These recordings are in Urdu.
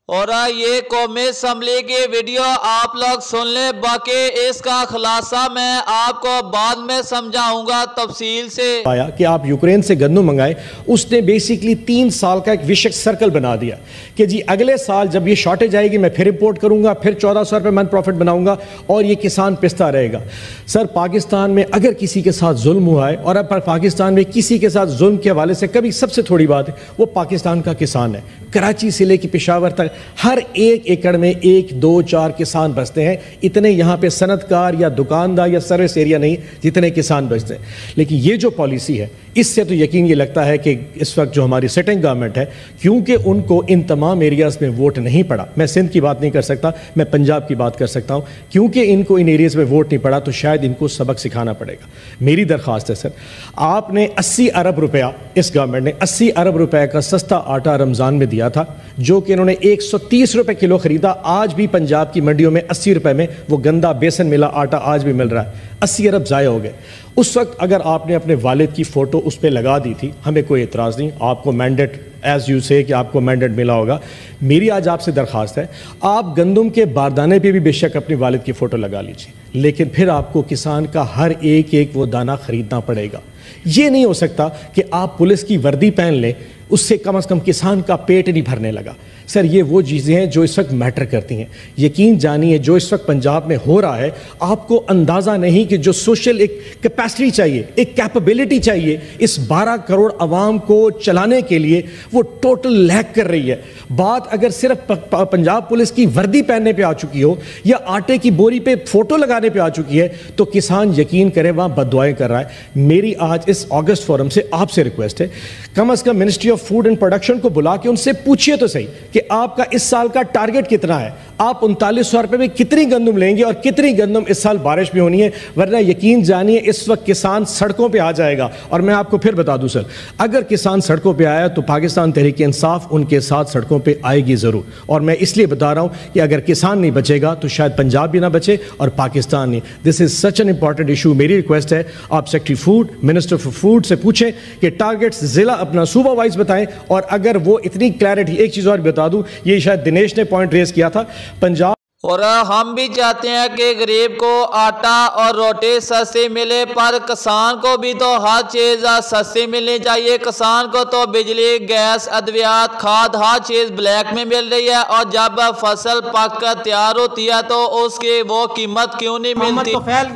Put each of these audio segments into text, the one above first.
اور یہ قومی اسمبلی کی ویڈیو آپ لوگ سن لیں، باقی اس کا خلاصہ میں آپ کو بعد میں سمجھاؤں گا تفصیل سے۔ آیا کہ آپ یوکرین سے گندم منگائیں، اس نے بیسیکلی 3 سال کا ایک وشک سرکل بنا دیا کہ جی اگلے سال جب یہ شارٹیج آئے گی میں پھر امپورٹ کروں گا، پھر 1400 روپے من پروفٹ بناؤں گا اور یہ کسان پستا رہے گا۔ سر پاکستان میں اگر کسی کے ساتھ ظلم ہوا ہے، اور اب پاکستان میں کسی کے ساتھ ظلم کے حوالے سے کبھی سب سے تھوڑی بات ہے وہ پاکستان کا کسان ہے۔ کراچی سے لے کے پشاور تک ہر 1 ایکڑ میں 1 2 4 کسان بستے ہیں۔ اتنے یہاں پہ صنعت کار یا دکاندار یا سروس ایریا نہیں جتنے کسان بستے ہیں۔ لیکن یہ جو پالیسی ہے اس سے تو یقین یہ لگتا ہے کہ اس وقت جو ہماری سٹنگ گورنمنٹ ہے، کیونکہ ان کو ان تمام ایریاز میں ووٹ نہیں پڑا، میں سندھ کی بات نہیں کر سکتا، میں پنجاب کی بات کر سکتا ہوں، کیونکہ ان کو ان ایریاز میں ووٹ نہیں پڑا تو شاید ان کو سبق سکھانا پڑے گا۔ میری درخواست ہے سر، آپ نے 80 ارب روپیہ، اس گورنمنٹ نے 80 ارب روپے کا سستا آٹا رمضان میں دیا تھا، جو کہ انہوں نے 130 روپے کلو خریدا۔ آج بھی پنجاب کی منڈیوں میں 80 روپے میں وہ گندا بیسن ملا آٹا آج بھی مل رہا ہے۔ 80 ارب ضائع ہو گئے۔ اس وقت اگر آپ نے اپنے والد کی فوٹو اس پہ لگا دی تھی، ہمیں کوئی اعتراض نہیں، آپ کو مینڈیٹ ایز یو سے کہ آپ کو مینڈیٹ ملا ہوگا۔ میری آج آپ سے درخواست ہے، آپ گندم کے باردانے پہ بھی بے شک اپنے والد کی فوٹو لگا لیجیے، لیکن پھر آپ کو کسان کا ہر ایک وہ دانہ خریدنا پڑے گا۔ یہ نہیں ہو سکتا کہ آپ پولیس کی وردی پہن لیں، اس سے کم از کم کسان کا پیٹ نہیں بھرنے لگا۔ سر یہ وہ چیزیں ہیں جو اس وقت میٹر کرتی ہیں۔ یقین جانیے جو اس وقت پنجاب میں ہو رہا ہے، آپ کو اندازہ نہیں کہ جو سوشل ایک کیپیسٹی چاہیے، ایک کیپیبلٹی چاہیے اس 12 کروڑ عوام کو چلانے کے لیے، وہ ٹوٹل لیک کر رہی ہے۔ بات اگر صرف پنجاب پولیس کی وردی پہننے پہ آ چکی ہو یا آٹے کی بوری پہ فوٹو لگانے پہ آ چکی ہے تو کسان یقین کرے وہاں بد دعائیں کر رہا ہے۔ میری آج اس اگست فورم سے آپ سے ریکویسٹ ہے، کم از کم ministry of food and production کو بلا کے ان سے پوچھئے تو صحیح کہ آپ کا اس سال کا ٹارگٹ کتنا ہے، آپ 3900 روپے میں کتنی گندم لیں گے اور کتنی گندم اس سال بارش بھی ہونی ہے، ورنہ یقین جانیے اس وقت کسان سڑکوں پہ آ جائے گا۔ اور میں آپ کو پھر بتا دوں سر، اگر کسان سڑکوں پہ آیا تو پاکستان تحریک انصاف ان کے ساتھ سڑکوں پہ آئے گی ضرور۔ اور میں اس لیے بتا رہا ہوں کہ اگر کسان نہیں بچے گا تو شاید پنجاب بھی نہ بچے اور پاکستان نہیں۔ دس از سچ این امپورٹنٹ ایشو۔ میری ریکویسٹ ہے آپ secretary food, minister for food سے پوچھیں کہ ٹارگٹس ضلع اپنا صوبہ وائز بتائیں، اور اگر وہ اتنی کلیئرٹی، ایک چیز اور بتا دوں، یہ شاید دنیش نے پوائنٹ ریز کیا تھا، پنجاب اور ہم بھی چاہتے ہیں کہ غریب کو آٹا اور روٹی سستی ملے، پر کسان کو بھی تو ہر چیز سستی ملنی چاہیے۔ کسان کو تو بجلی، گیس، ادویات، کھاد، ہر چیز بلیک میں مل رہی ہے، اور جب فصل پک کر تیار ہوتی ہے تو اس کی وہ قیمت کیوں نہیں ملتی؟ محمد طفیل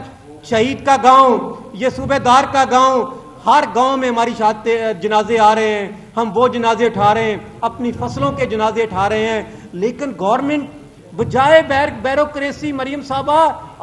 شہید کا گاؤں، یہ صوبے دار کا گاؤں، ہر گاؤں میں ہماری جنازے آ رہے ہیں، ہم وہ جنازے اٹھا رہے ہیں، اپنی فصلوں کے جنازے اٹھا رہے ہیں، لیکن گورنمنٹ بجائے بیروکریسی، مریم صاحبہ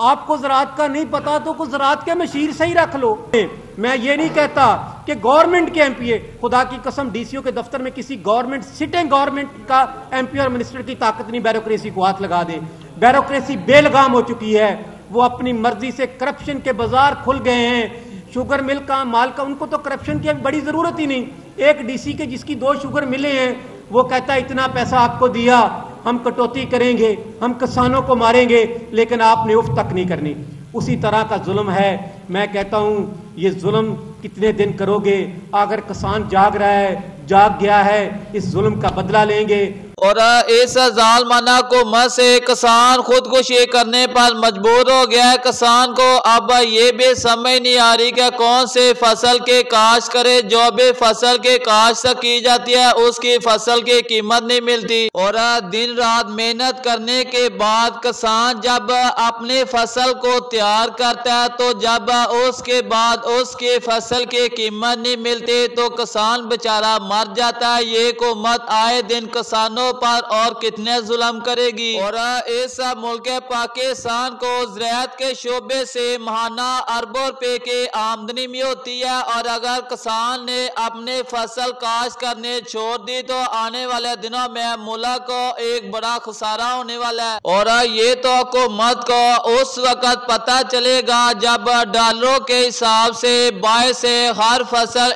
آپ کو زراعت کا نہیں پتا تو کچھ زراعت کے مشیر سے ہی رکھ لو۔ میں یہ نہیں کہتا کہ گورنمنٹ کے ایم پی اے، خدا کی قسم ڈی سی او کے دفتر میں کسی گورنمنٹ، سٹنگ گورنمنٹ کا ایم پی اور منسٹر کی طاقت نہیں بیروکریسی کو ہاتھ لگا دے۔ بیروکریسی بے لگام ہو چکی ہے، وہ اپنی مرضی سے کرپشن کے بازار کھل گئے ہیں۔ شوگر مل کا مال کا ان کو تو کرپشن کی بڑی ضرورت ہی نہیں۔ ایک ڈی سی کے جس کی 2 شوگر ملے ہیں وہ کہتا ہے اتنا پیسہ آپ کو دیا، ہم کٹوتی کریں گے، ہم کسانوں کو ماریں گے، لیکن آپ نے اف تک نہیں کرنی۔ اسی طرح کا ظلم ہے۔ میں کہتا ہوں یہ ظلم کتنے دن کرو گے؟ اگر کسان جاگ رہا ہے، جاگ گیا ہے، اس ظلم کا بدلہ لیں گے۔ اور اس ظالمانہ حکومت سے کسان خودکشی کرنے پر مجبور ہو گیا ہے۔ کسان کو اب یہ بھی سمجھ نہیں آ رہی کہ کون سے فصل کے کاشت کرے۔ جو بھی فصل کے کاشت کی جاتی ہے اس کی فصل کی قیمت نہیں ملتی، اور دن رات محنت کرنے کے بعد کسان جب اپنے فصل کو تیار کرتا ہے تو جب اس کے بعد اس کی فصل کی قیمت نہیں ملتی تو کسان بیچارہ مر جاتا ہے۔ یہ حکومت آئے دن کسانوں پر اور کتنے ظلم کرے گی۔ اور اس ملک پاکستان کو زراعت کے شعبے سے ماہانہ اربوں روپے کی آمدنی بھی ہوتی ہے، اور اگر کسان نے اپنے فصل کاشت کرنے چھوڑ دی تو آنے والے دنوں میں ملک کو ایک بڑا خسارہ ہونے والا ہے۔ اور یہ تو حکومت کو اس وقت پتہ چلے گا جب ڈالروں کے حساب سے باہر سے ہر فصل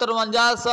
5350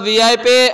VIP